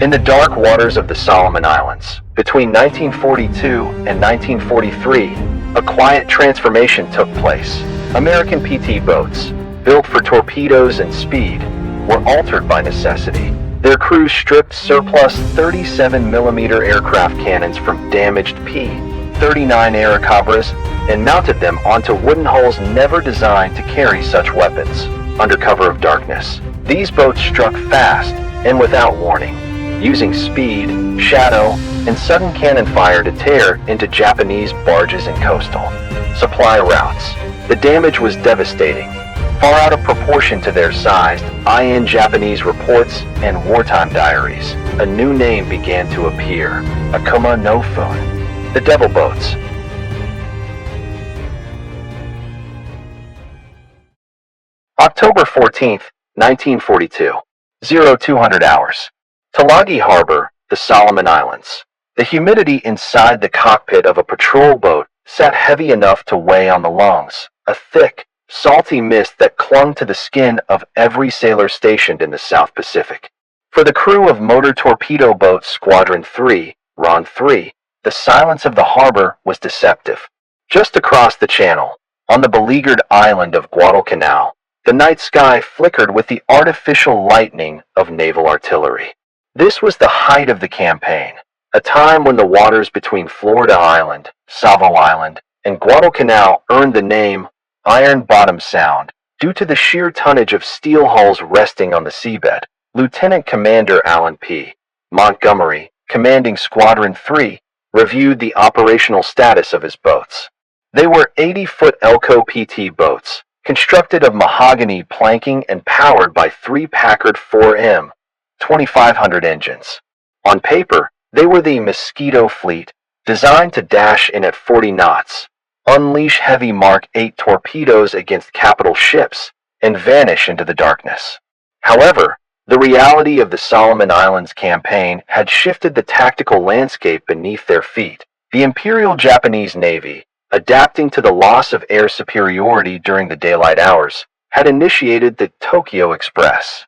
In the dark waters of the Solomon Islands, between 1942 and 1943, a quiet transformation took place. American PT boats, built for torpedoes and speed, were altered by necessity. Their crews stripped surplus 37mm aircraft cannons from damaged P-39 Airacobras and mounted them onto wooden hulls never designed to carry such weapons. Under cover of darkness, these boats struck fast and without warning, using speed, shadow, and sudden cannon fire to tear into Japanese barges and coastal supply routes. The damage was devastating, far out of proportion to their size. In Japanese reports and wartime diaries, a new name began to appear: Akuma no Fune, the devil boats. October 14th, 1942, 0200 hours. Tulagi Harbor, the Solomon Islands. The humidity inside the cockpit of a patrol boat sat heavy enough to weigh on the lungs, a thick, salty mist that clung to the skin of every sailor stationed in the South Pacific. For the crew of motor torpedo boat Squadron 3, Ron 3, the silence of the harbor was deceptive. Just across the channel, on the beleaguered island of Guadalcanal, the night sky flickered with the artificial lightning of naval artillery. This was the height of the campaign, a time when the waters between Florida Island, Savo Island, and Guadalcanal earned the name Iron Bottom Sound due to the sheer tonnage of steel hulls resting on the seabed. Lieutenant Commander Alan P. Montgomery, commanding Squadron 3, reviewed the operational status of his boats. They were 80-foot Elco PT boats, constructed of mahogany planking and powered by 3 Packard 4M 2500 engines. On paper, they were the Mosquito fleet, designed to dash in at 40 knots, unleash heavy Mark 8 torpedoes against capital ships, and vanish into the darkness. However, the reality of the Solomon Islands campaign had shifted the tactical landscape beneath their feet. The Imperial Japanese Navy, adapting to the loss of air superiority during the daylight hours, had initiated the Tokyo Express.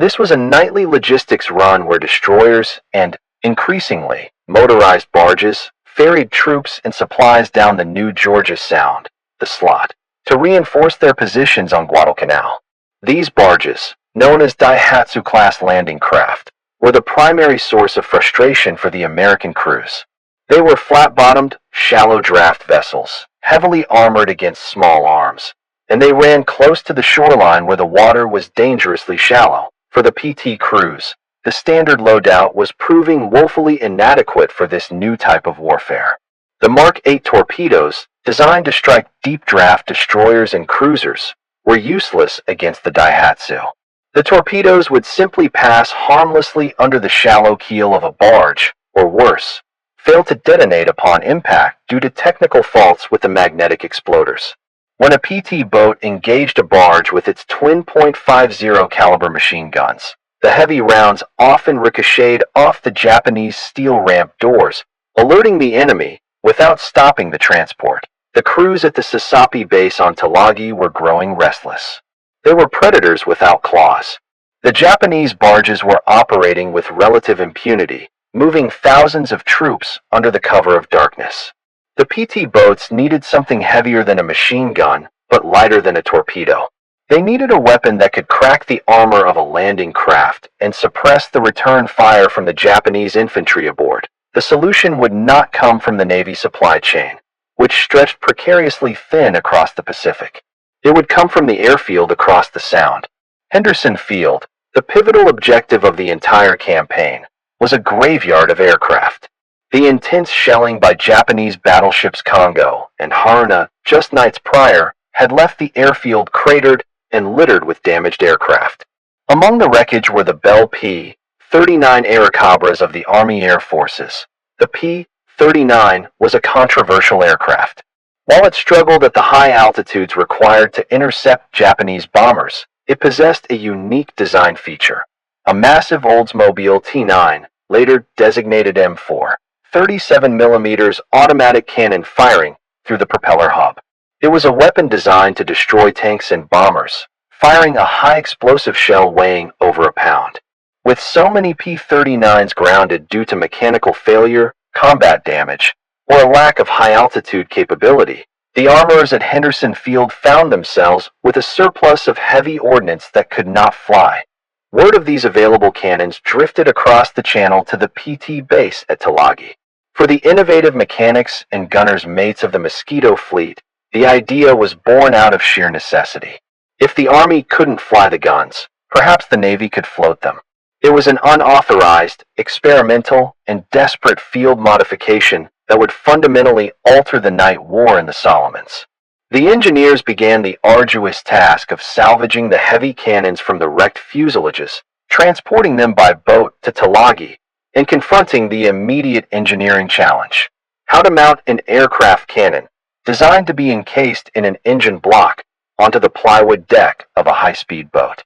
This was a nightly logistics run where destroyers and, increasingly, motorized barges ferried troops and supplies down the New Georgia Sound, the slot, to reinforce their positions on Guadalcanal. These barges, known as Daihatsu-class landing craft, were the primary source of frustration for the American crews. They were flat-bottomed, shallow-draft vessels, heavily armored against small arms, and they ran close to the shoreline where the water was dangerously shallow. For the PT crews, the standard loadout was proving woefully inadequate for this new type of warfare. The Mark 8 torpedoes, designed to strike deep-draft destroyers and cruisers, were useless against the Daihatsu. The torpedoes would simply pass harmlessly under the shallow keel of a barge, or worse, fail to detonate upon impact due to technical faults with the magnetic exploders. When a PT boat engaged a barge with its twin .50 caliber machine guns, the heavy rounds often ricocheted off the Japanese steel ramp doors, alerting the enemy without stopping the transport. The crews at the Sasapi base on Tulagi were growing restless. They were predators without claws. The Japanese barges were operating with relative impunity, moving thousands of troops under the cover of darkness. The PT boats needed something heavier than a machine gun, but lighter than a torpedo. They needed a weapon that could crack the armor of a landing craft and suppress the return fire from the Japanese infantry aboard. The solution would not come from the Navy supply chain, which stretched precariously thin across the Pacific. It would come from the airfield across the Sound. Henderson Field, the pivotal objective of the entire campaign, was a graveyard of aircraft. The intense shelling by Japanese battleships Kongo and Haruna just nights prior had left the airfield cratered and littered with damaged aircraft. Among the wreckage were the Bell P-39 Airacobras of the Army Air Forces. The P-39 was a controversial aircraft. While it struggled at the high altitudes required to intercept Japanese bombers, it possessed a unique design feature: a massive Oldsmobile T9, later designated M4, 37mm automatic cannon firing through the propeller hub. It was a weapon designed to destroy tanks and bombers, firing a high explosive shell weighing over a pound. With so many P-39s grounded due to mechanical failure, combat damage, or a lack of high-altitude capability, the armorers at Henderson Field found themselves with a surplus of heavy ordnance that could not fly. Word of these available cannons drifted across the channel to the PT base at Tulagi. For the innovative mechanics and gunners mates of the Mosquito fleet, the idea was born out of sheer necessity. If the Army couldn't fly the guns, perhaps the Navy could float them. It was an unauthorized, experimental, and desperate field modification that would fundamentally alter the night war in the Solomons. The engineers began the arduous task of salvaging the heavy cannons from the wrecked fuselages, transporting them by boat to Tulagi, and confronting the immediate engineering challenge: how to mount an aircraft cannon, designed to be encased in an engine block, onto the plywood deck of a high-speed boat.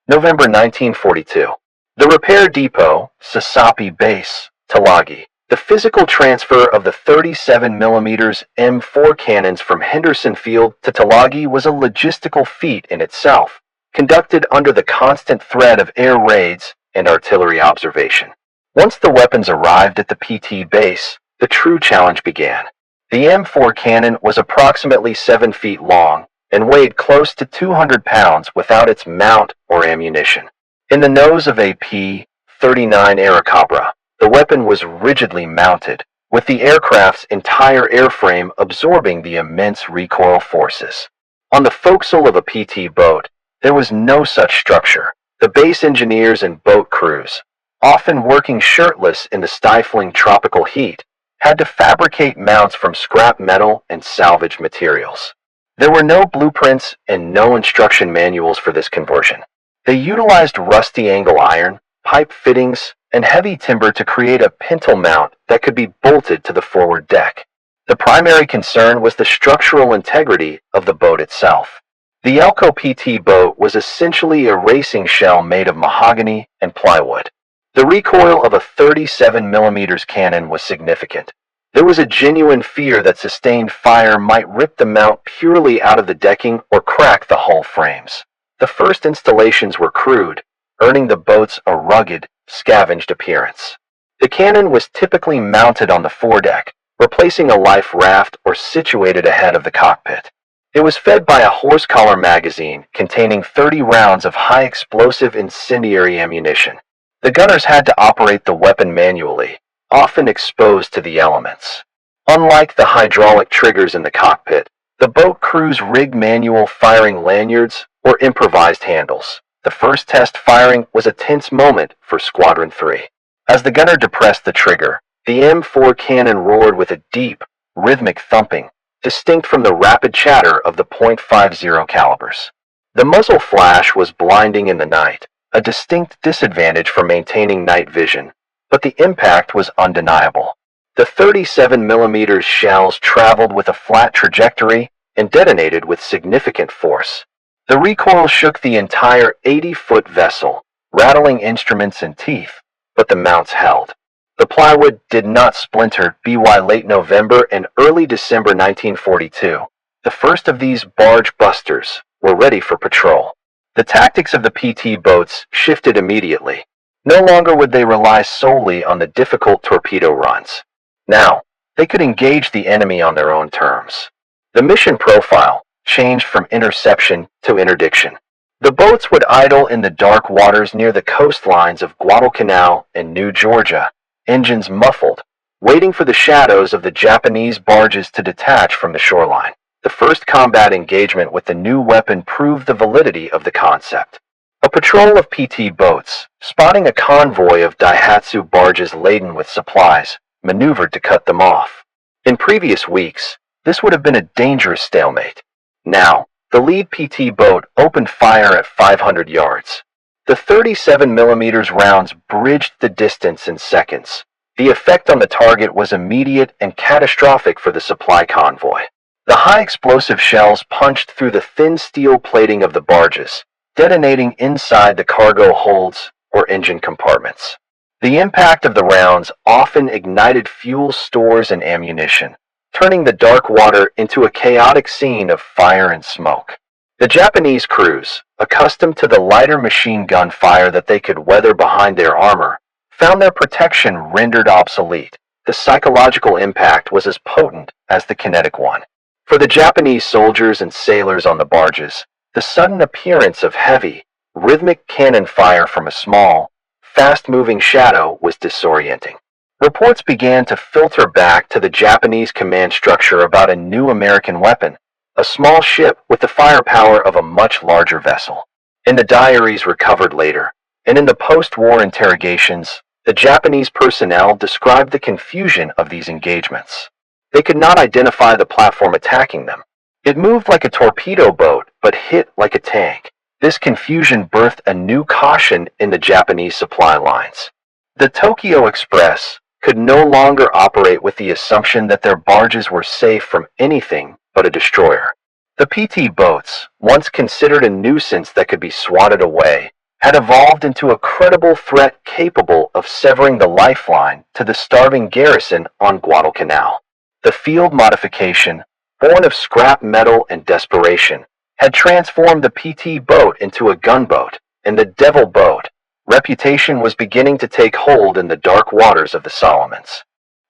November 1942. The repair depot, Sasapi Base, Tulagi. The physical transfer of the 37mm M4 cannons from Henderson Field to Tulagi was a logistical feat in itself, conducted under the constant threat of air raids and artillery observation. Once the weapons arrived at the PT base, the true challenge began. The M4 cannon was approximately 7 feet long and weighed close to 200 pounds without its mount or ammunition. In the nose of a P-39 Airacobra, the weapon was rigidly mounted, with the aircraft's entire airframe absorbing the immense recoil forces. On the forecastle of a PT boat, there was no such structure. The base engineers and boat crews, often working shirtless in the stifling tropical heat, had to fabricate mounts from scrap metal and salvaged materials. There were no blueprints and no instruction manuals for this conversion. They utilized rusty angle iron, pipe fittings, and heavy timber to create a pintle mount that could be bolted to the forward deck. The primary concern was the structural integrity of the boat itself. The Elco PT boat was essentially a racing shell made of mahogany and plywood. The recoil of a 37mm cannon was significant. There was a genuine fear that sustained fire might rip the mount purely out of the decking or crack the hull frames. The first installations were crude, earning the boats a rugged, scavenged appearance. The cannon was typically mounted on the foredeck, replacing a life raft or situated ahead of the cockpit. It was fed by a horse-collar magazine containing 30 rounds of high-explosive incendiary ammunition. The gunners had to operate the weapon manually, often exposed to the elements. Unlike the hydraulic triggers in the cockpit, the boat crews rigged manual firing lanyards or improvised handles. The first test firing was a tense moment for Squadron 3. As the gunner depressed the trigger, the M4 cannon roared with a deep, rhythmic thumping, distinct from the rapid chatter of the .50 calibers. The muzzle flash was blinding in the night, a distinct disadvantage for maintaining night vision, but the impact was undeniable. The 37mm shells traveled with a flat trajectory and detonated with significant force. The recoil shook the entire 80-foot vessel, rattling instruments and teeth, but the mounts held. The plywood did not splinter. By late November and early December 1942, the first of these barge busters were ready for patrol. The tactics of the PT boats shifted immediately. No longer would they rely solely on the difficult torpedo runs. Now, they could engage the enemy on their own terms. The mission profile changed from interception to interdiction. The boats would idle in the dark waters near the coastlines of Guadalcanal and New Georgia, engines muffled, waiting for the shadows of the Japanese barges to detach from the shoreline. The first combat engagement with the new weapon proved the validity of the concept. A patrol of PT boats, spotting a convoy of Daihatsu barges laden with supplies, maneuvered to cut them off. In previous weeks, this would have been a dangerous stalemate. Now, the lead PT boat opened fire at 500 yards. The 37mm rounds bridged the distance in seconds. The effect on the target was immediate and catastrophic for the supply convoy. The high-explosive shells punched through the thin steel plating of the barges, detonating inside the cargo holds or engine compartments. The impact of the rounds often ignited fuel stores and ammunition, turning the dark water into a chaotic scene of fire and smoke. The Japanese crews, accustomed to the lighter machine gun fire that they could weather behind their armor, found their protection rendered obsolete. The psychological impact was as potent as the kinetic one. For the Japanese soldiers and sailors on the barges, the sudden appearance of heavy, rhythmic cannon fire from a small, fast-moving shadow was disorienting. Reports began to filter back to the Japanese command structure about a new American weapon, a small ship with the firepower of a much larger vessel. In the diaries recovered later, and in the post-war interrogations, the Japanese personnel described the confusion of these engagements. They could not identify the platform attacking them. It moved like a torpedo boat, but hit like a tank. This confusion birthed a new caution in the Japanese supply lines. The Tokyo Express could no longer operate with the assumption that their barges were safe from anything but a destroyer. The PT boats, once considered a nuisance that could be swatted away, had evolved into a credible threat capable of severing the lifeline to the starving garrison on Guadalcanal. The field modification, born of scrap metal and desperation, had transformed the PT boat into a gunboat, and the Devil boat reputation was beginning to take hold in the dark waters of the Solomons.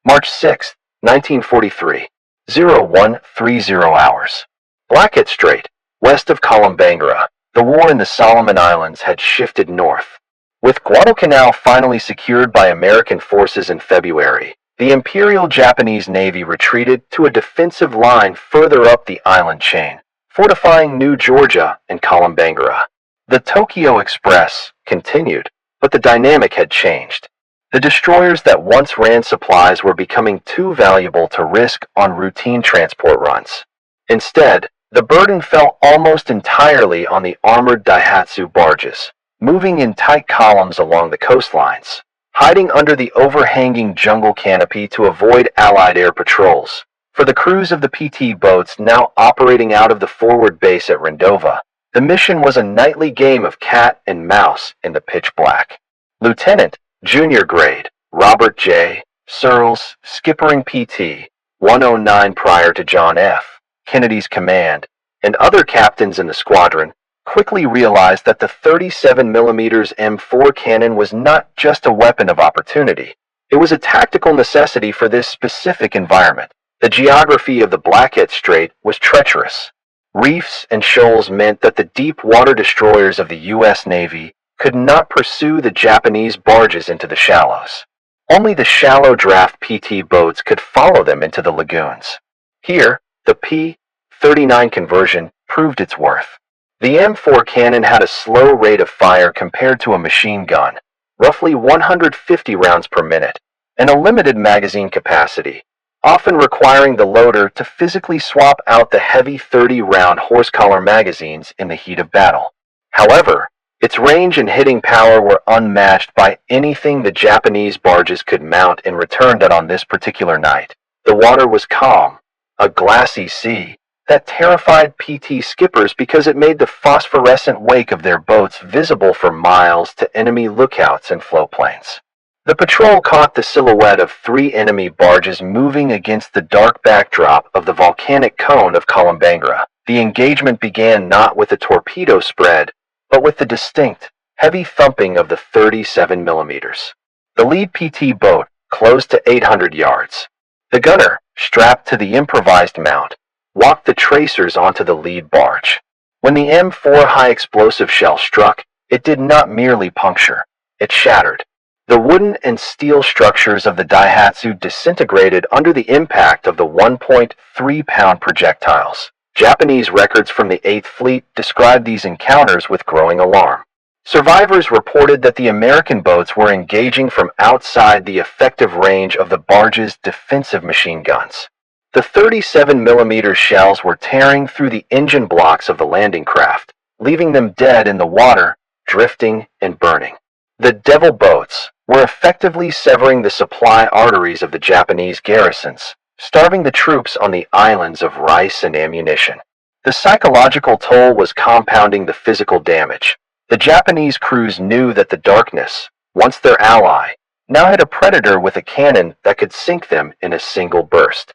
March 6, 1943, 0130 hours. Blackett Strait, west of Columbangara. The war in the Solomon Islands had shifted north. With Guadalcanal finally secured by American forces in February, the Imperial Japanese Navy retreated to a defensive line further up the island chain, fortifying New Georgia and Columbangara. The Tokyo Express continued, but the dynamic had changed. The destroyers that once ran supplies were becoming too valuable to risk on routine transport runs. Instead, the burden fell almost entirely on the armored Daihatsu barges, moving in tight columns along the coastlines, hiding under the overhanging jungle canopy to avoid Allied air patrols. For the crews of the PT boats now operating out of the forward base at Rendova, the mission was a nightly game of cat and mouse in the pitch black. Lieutenant, junior grade, Robert J. Searles, skippering PT 109 prior to John F. Kennedy's command, and other captains in the squadron quickly realized that the 37mm M4 cannon was not just a weapon of opportunity. It was a tactical necessity for this specific environment. The geography of the Blackett Strait was treacherous. Reefs and shoals meant that the deep water destroyers of the U.S. Navy could not pursue the Japanese barges into the shallows. Only the shallow draft PT boats could follow them into the lagoons. Here, the P-39 conversion proved its worth. The M4 cannon had a slow rate of fire compared to a machine gun, roughly 150 rounds per minute, and a limited magazine capacity, often requiring the loader to physically swap out the heavy 30-round horse-collar magazines in the heat of battle. However, its range and hitting power were unmatched by anything the Japanese barges could mount and return on this particular night. The water was calm, a glassy sea that terrified PT skippers because it made the phosphorescent wake of their boats visible for miles to enemy lookouts and floatplanes. The patrol caught the silhouette of 3 enemy barges moving against the dark backdrop of the volcanic cone of Columbangara. The engagement began not with a torpedo spread, but with the distinct, heavy thumping of the 37mm. The lead PT boat closed to 800 yards. The gunner, strapped to the improvised mount, walked the tracers onto the lead barge. When the M4 high-explosive shell struck, it did not merely puncture, it shattered. The wooden and steel structures of the Daihatsu disintegrated under the impact of the 1.3-pound projectiles. Japanese records from the 8th Fleet described these encounters with growing alarm. Survivors reported that the American boats were engaging from outside the effective range of the barge's defensive machine guns. The 37mm shells were tearing through the engine blocks of the landing craft, leaving them dead in the water, drifting and burning. The Devil boats were effectively severing the supply arteries of the Japanese garrisons, starving the troops on the islands of rice and ammunition. The psychological toll was compounding the physical damage. The Japanese crews knew that the darkness, once their ally, now had a predator with a cannon that could sink them in a single burst.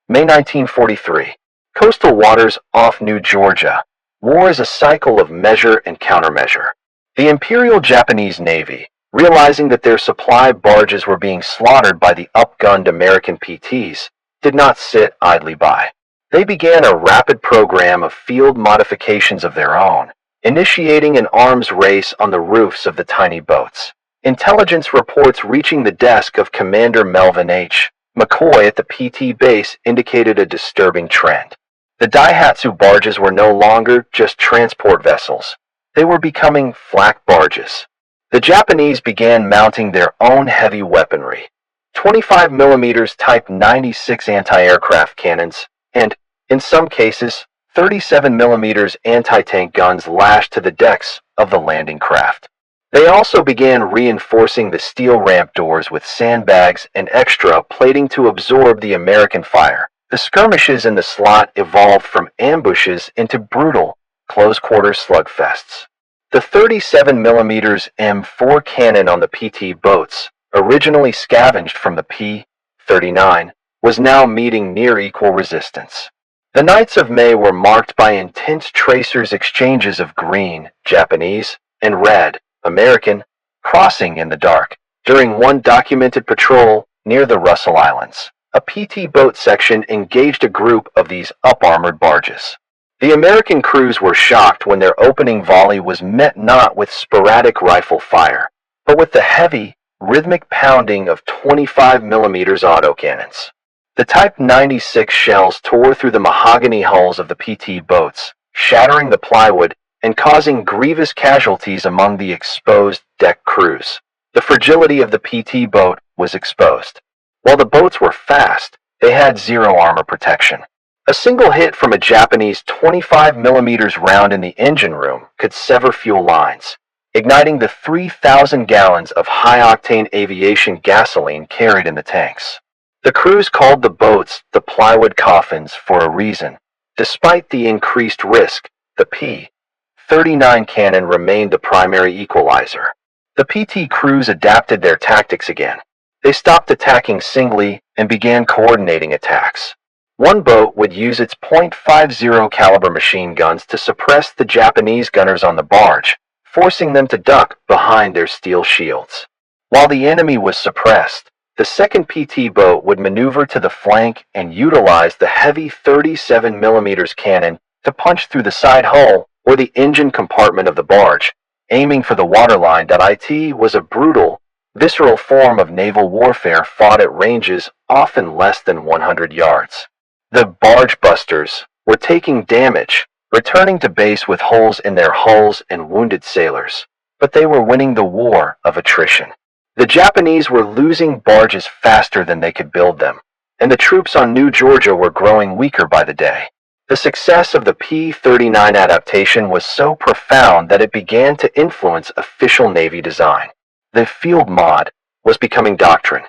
May 1943. Coastal waters off New Georgia. War is a cycle of measure and countermeasure. The Imperial Japanese Navy, realizing that their supply barges were being slaughtered by the upgunned American PTs, did not sit idly by. They began a rapid program of field modifications of their own, initiating an arms race on the roofs of the tiny boats. Intelligence reports reaching the desk of Commander Melvin H. McCoy at the PT base indicated a disturbing trend. The Daihatsu barges were no longer just transport vessels. They were becoming flak barges. The Japanese began mounting their own heavy weaponry, 25mm Type 96 anti-aircraft cannons, and, in some cases, 37mm anti-tank guns lashed to the decks of the landing craft. They also began reinforcing the steel ramp doors with sandbags and extra plating to absorb the American fire. The skirmishes in the slot evolved from ambushes into brutal, close-quarter slugfests. The 37mm M4 cannon on the PT boats, originally scavenged from the P-39, was now meeting near equal resistance. The nights of May were marked by intense tracers exchanges of green, Japanese, and red, American, crossing in the dark. During one documented patrol near the Russell Islands, a PT boat section engaged a group of these up-armored barges. The American crews were shocked when their opening volley was met not with sporadic rifle fire, but with the heavy, rhythmic pounding of 25mm autocannons. The Type 96 shells tore through the mahogany hulls of the PT boats, shattering the plywood and causing grievous casualties among the exposed deck crews. The fragility of the PT boat was exposed. While the boats were fast, they had zero armor protection. A single hit from a Japanese 25mm round in the engine room could sever fuel lines, igniting the 3,000 gallons of high-octane aviation gasoline carried in the tanks. The crews called the boats the plywood coffins for a reason. Despite the increased risk, the P-39 cannon remained the primary equalizer. The PT crews adapted their tactics again. They stopped attacking singly and began coordinating attacks. One boat would use its .50 caliber machine guns to suppress the Japanese gunners on the barge, forcing them to duck behind their steel shields. While the enemy was suppressed, the second PT boat would maneuver to the flank and utilize the heavy 37mm cannon to punch through the side hull or the engine compartment of the barge, aiming for the waterline. It was a brutal, visceral form of naval warfare fought at ranges often less than 100 yards. The barge busters were taking damage, returning to base with holes in their hulls and wounded sailors, but they were winning the war of attrition. The Japanese were losing barges faster than they could build them, and the troops on New Georgia were growing weaker by the day. The success of the P-39 adaptation was so profound that it began to influence official Navy design. The field mod was becoming doctrine.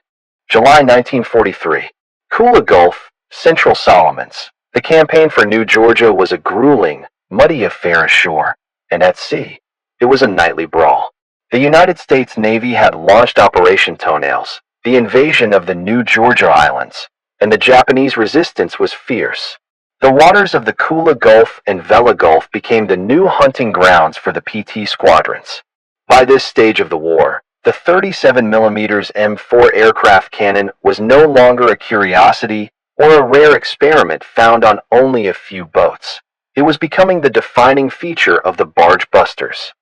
July 1943. Kula Gulf, Central Solomons. The campaign for New Georgia was a grueling, muddy affair ashore, and at sea, it was a nightly brawl. The United States Navy had launched Operation Toenails, the invasion of the New Georgia Islands, and the Japanese resistance was fierce. The waters of the Kula Gulf and Vela Gulf became the new hunting grounds for the PT squadrons. By this stage of the war, the 37mm M4 aircraft cannon was no longer a curiosity or a rare experiment found on only a few boats. It was becoming the defining feature of the barge busters.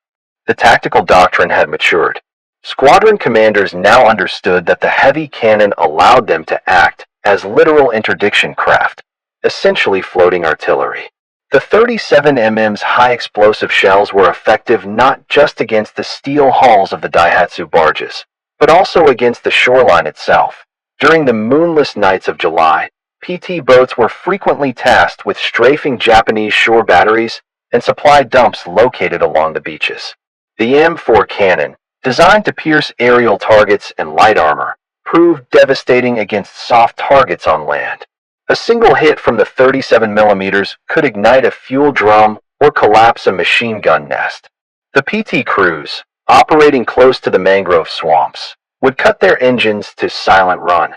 The tactical doctrine had matured. Squadron commanders now understood that the heavy cannon allowed them to act as literal interdiction craft, essentially floating artillery. The 37mm's high explosive shells were effective not just against the steel hulls of the Daihatsu barges, but also against the shoreline itself. During the moonless nights of July, PT boats were frequently tasked with strafing Japanese shore batteries and supply dumps located along the beaches. The M4 cannon, designed to pierce aerial targets and light armor, proved devastating against soft targets on land. A single hit from the 37mm could ignite a fuel drum or collapse a machine gun nest. The PT crews, operating close to the mangrove swamps, would cut their engines to silent run,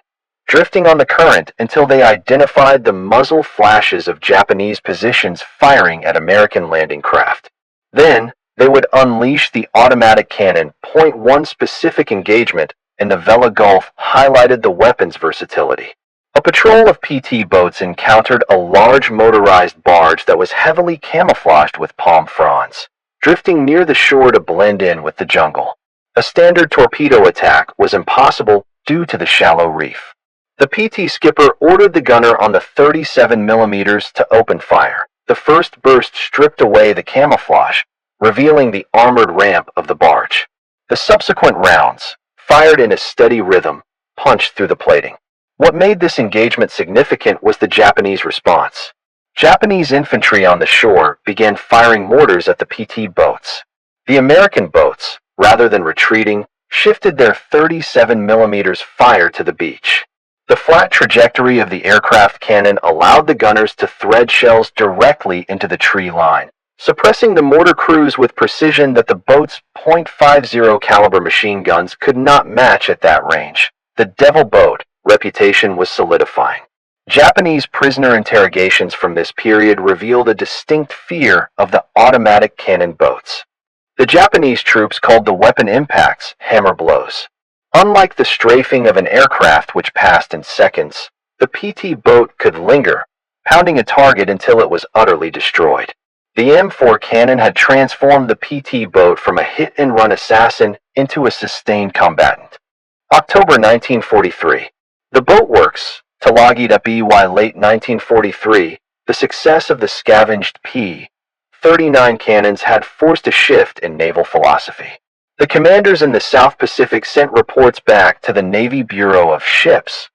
drifting on the current until they identified the muzzle flashes of Japanese positions firing at American landing craft. Then, they would unleash the automatic cannon. One specific engagement in the Vela Gulf highlighted the weapon's versatility. A patrol of PT boats encountered a large motorized barge that was heavily camouflaged with palm fronds, drifting near the shore to blend in with the jungle. A standard torpedo attack was impossible due to the shallow reef. The PT skipper ordered the gunner on the 37mm to open fire. The first burst stripped away the camouflage, revealing the armored ramp of the barge. The subsequent rounds, fired in a steady rhythm, punched through the plating. What made this engagement significant was the Japanese response. Japanese infantry on the shore began firing mortars at the PT boats. The American boats, rather than retreating, shifted their 37mm fire to the beach. The flat trajectory of the aircraft cannon allowed the gunners to thread shells directly into the tree line, suppressing the mortar crews with precision that the boat's .50 caliber machine guns could not match at that range. The Devil boat reputation was solidifying. Japanese prisoner interrogations from this period revealed a distinct fear of the automatic cannon boats. The Japanese troops called the weapon impacts hammer blows. Unlike the strafing of an aircraft which passed in seconds, the PT boat could linger, pounding a target until it was utterly destroyed. The M4 cannon had transformed the PT boat from a hit-and-run assassin into a sustained combatant. October 1943. The boatworks, wwii late 1943, the success of the scavenged P-39 cannons had forced a shift in naval philosophy. The commanders in the South Pacific sent reports back to the Navy Bureau of Ships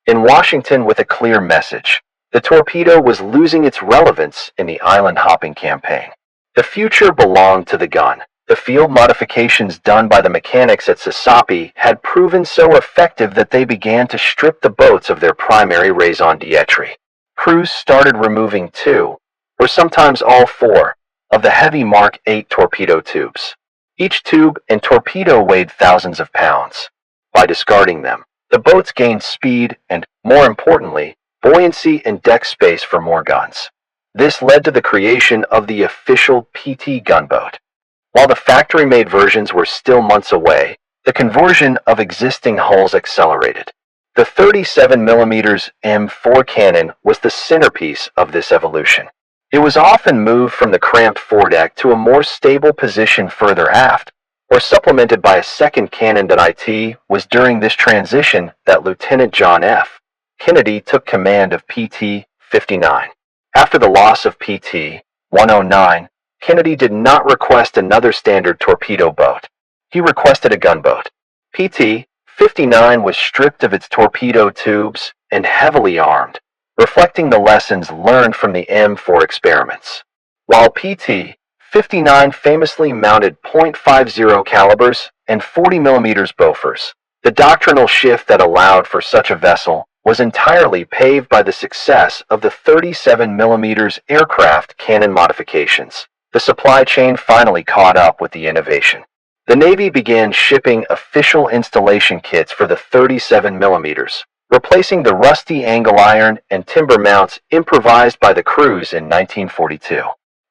in Washington with a clear message. The torpedo was losing its relevance in the island-hopping campaign. The future belonged to the gun. The field modifications done by the mechanics at Sasapi had proven so effective that they began to strip the boats of their primary raison d'etre. Crews started removing 2, or sometimes all 4, of the heavy Mark 8 torpedo tubes. Each tube and torpedo weighed thousands of pounds. By discarding them, the boats gained speed and, more importantly, buoyancy and deck space for more guns. This led to the creation of the official PT gunboat. While the factory-made versions were still months away, the conversion of existing hulls accelerated. The 37mm M4 cannon was the centerpiece of this evolution. It was often moved from the cramped foredeck to a more stable position further aft, or supplemented by a second cannon. It was during this transition that Lieutenant John F. Kennedy took command of PT-59. After the loss of PT-109, Kennedy did not request another standard torpedo boat. He requested a gunboat. PT-59 was stripped of its torpedo tubes and heavily armed, reflecting the lessons learned from the M4 experiments. While PT-59 famously mounted .50 calibers and 40mm Bofors, the doctrinal shift that allowed for such a vessel was entirely paved by the success of the 37mm aircraft cannon modifications. The supply chain finally caught up with the innovation. The Navy began shipping official installation kits for the 37mm, replacing the rusty angle iron and timber mounts improvised by the crews in 1942.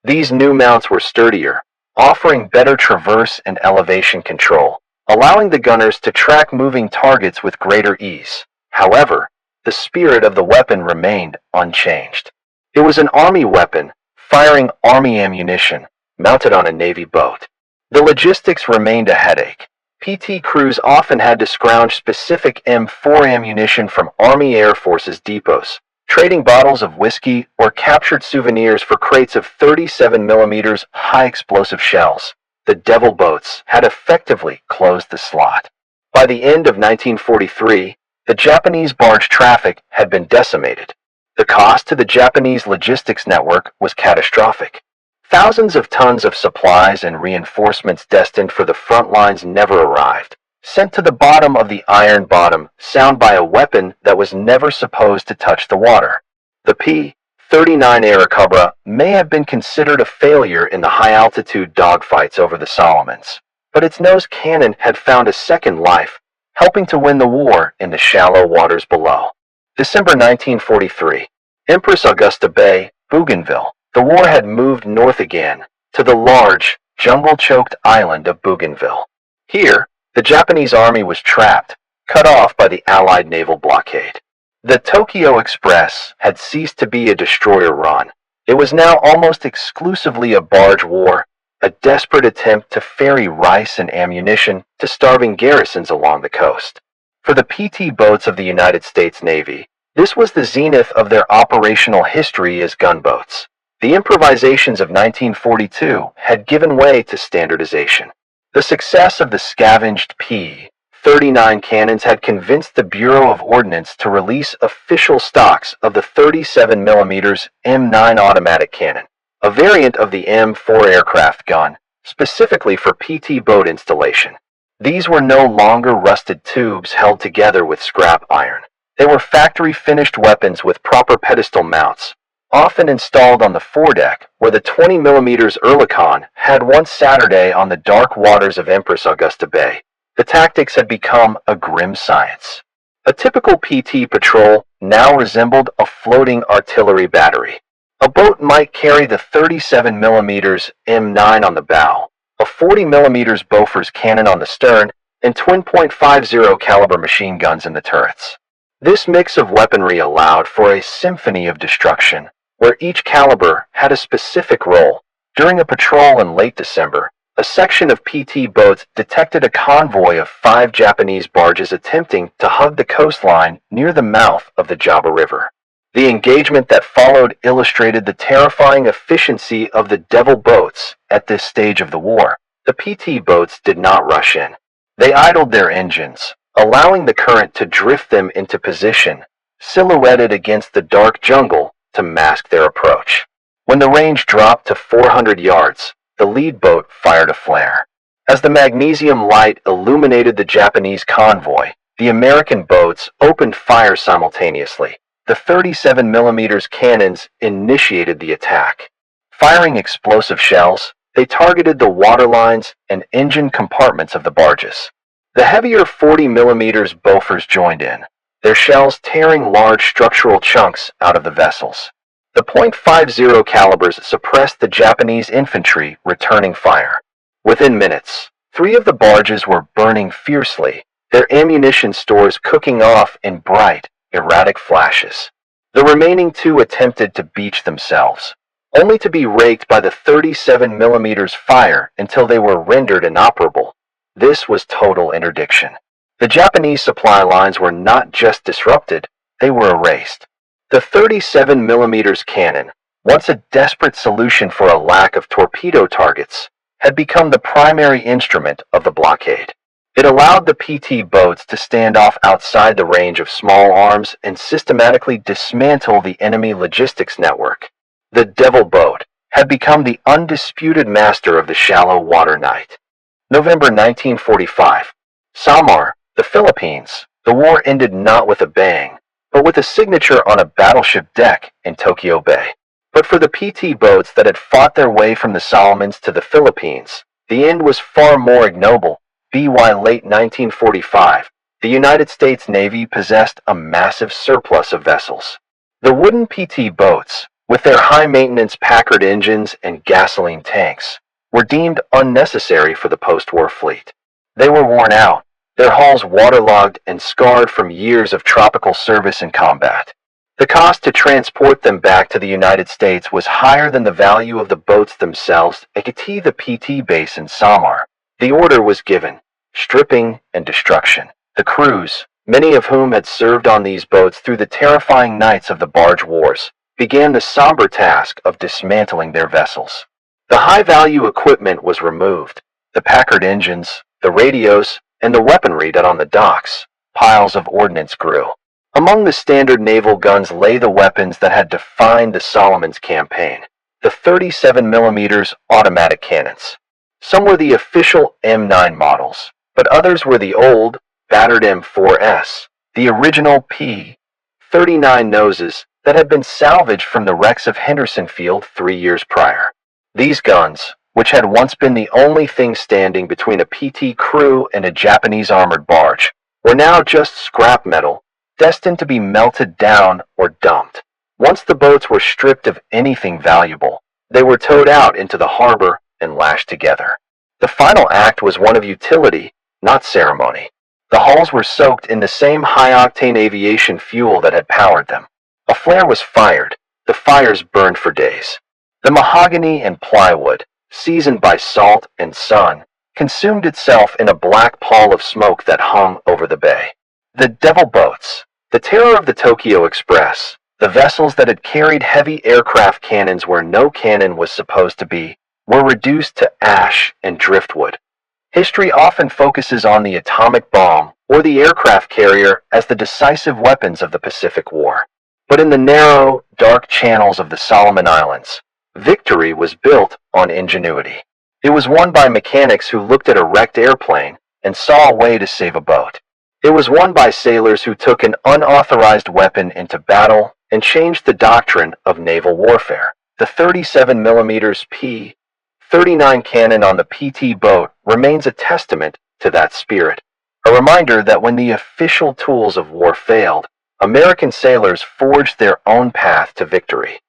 These new mounts were sturdier, offering better traverse and elevation control, allowing the gunners to track moving targets with greater ease. However, the spirit of the weapon remained unchanged. It was an Army weapon, firing Army ammunition, mounted on a Navy boat. The logistics remained a headache. PT crews often had to scrounge specific M4 ammunition from Army Air Forces depots, trading bottles of whiskey or captured souvenirs for crates of 37mm high-explosive shells. The Devil boats had effectively closed the slot. By the end of 1943, the Japanese barge traffic had been decimated. The cost to the Japanese logistics network was catastrophic. Thousands of tons of supplies and reinforcements destined for the front lines never arrived, sent to the bottom of the iron bottom, sound by a weapon that was never supposed to touch the water. The P-39 Airacobra may have been considered a failure in the high-altitude dogfights over the Solomons, but its nose cannon had found a second life, helping to win the war in the shallow waters below. December 1943. Empress Augusta Bay, Bougainville. The war had moved north again, to the large, jungle-choked island of Bougainville. Here, the Japanese army was trapped, cut off by the Allied naval blockade. The Tokyo Express had ceased to be a destroyer run. It was now almost exclusively a barge war, a desperate attempt to ferry rice and ammunition to starving garrisons along the coast. For the PT boats of the United States Navy, this was the zenith of their operational history as gunboats. The improvisations of 1942 had given way to standardization. The success of the scavenged P-39 cannons had convinced the Bureau of Ordnance to release official stocks of the 37mm M9 automatic cannon, a variant of the M4 aircraft gun, specifically for PT boat installation. These were no longer rusted tubes held together with scrap iron. They were factory-finished weapons with proper pedestal mounts, often installed on the foredeck, where the 20mm Oerlikon had once Saturday on the dark waters of Empress Augusta Bay. The tactics had become a grim science. A typical PT patrol now resembled a floating artillery battery. A boat might carry the 37mm M9 on the bow, a 40mm Bofors cannon on the stern, and twin .50 caliber machine guns in the turrets. This mix of weaponry allowed for a symphony of destruction, where each caliber had a specific role. During a patrol in late December, a section of PT boats detected a convoy of 5 Japanese barges attempting to hug the coastline near the mouth of the Java River. The engagement that followed illustrated the terrifying efficiency of the devil boats at this stage of the war. The PT boats did not rush in. They idled their engines, allowing the current to drift them into position, silhouetted against the dark jungle to mask their approach. When the range dropped to 400 yards, the lead boat fired a flare. As the magnesium light illuminated the Japanese convoy, the American boats opened fire simultaneously. The 37mm cannons initiated the attack. Firing explosive shells, they targeted the waterlines and engine compartments of the barges. The heavier 40mm Bofors joined in, their shells tearing large structural chunks out of the vessels. The .50 calibers suppressed the Japanese infantry returning fire. Within minutes, 3 of the barges were burning fiercely, their ammunition stores cooking off in bright, erratic flashes. The remaining 2 attempted to beach themselves, only to be raked by the 37mm fire until they were rendered inoperable. This was total interdiction. The Japanese supply lines were not just disrupted, they were erased. The 37mm cannon, once a desperate solution for a lack of torpedo targets, had become the primary instrument of the blockade. It allowed the PT boats to stand off outside the range of small arms and systematically dismantle the enemy logistics network. The devil boat had become the undisputed master of the shallow water night. November 1945. Samar, the Philippines. The war ended not with a bang, but with a signature on a battleship deck in Tokyo Bay. But for the PT boats that had fought their way from the Solomons to the Philippines, the end was far more ignoble. By late 1945, the United States Navy possessed a massive surplus of vessels. The wooden PT boats, with their high-maintenance Packard engines and gasoline tanks, were deemed unnecessary for the post-war fleet. They were worn out, their hulls waterlogged and scarred from years of tropical service and combat. The cost to transport them back to the United States was higher than the value of the boats themselves at the PT base in Samar. The order was given: stripping and destruction. The crews, many of whom had served on these boats through the terrifying nights of the barge wars, began the somber task of dismantling their vessels. The high-value equipment was removed: the Packard engines, the radios, and the weaponry that on the docks. Piles of ordnance grew. Among the standard naval guns lay the weapons that had defined the Solomons campaign: the 37mm automatic cannons. Some were the official M9 models, but others were the old, battered M4S, the original P-39 noses that had been salvaged from the wrecks of Henderson Field 3 years prior. These guns, which had once been the only thing standing between a PT crew and a Japanese armored barge, were now just scrap metal, destined to be melted down or dumped. Once the boats were stripped of anything valuable, they were towed out into the harbor and lashed together. The final act was one of utility, not ceremony. The hulls were soaked in the same high-octane aviation fuel that had powered them. A flare was fired. The fires burned for days. The mahogany and plywood, seasoned by salt and sun, consumed itself in a black pall of smoke that hung over the bay. The devil boats, the terror of the Tokyo Express, the vessels that had carried heavy aircraft cannons where no cannon was supposed to be, were reduced to ash and driftwood. History often focuses on the atomic bomb or the aircraft carrier as the decisive weapons of the Pacific War. But in the narrow, dark channels of the Solomon Islands, victory was built on ingenuity. It was won by mechanics who looked at a wrecked airplane and saw a way to save a boat. It was won by sailors who took an unauthorized weapon into battle and changed the doctrine of naval warfare. The 37mm P-39 cannon on the PT boat remains a testament to that spirit, a reminder that when the official tools of war failed, American sailors forged their own path to victory.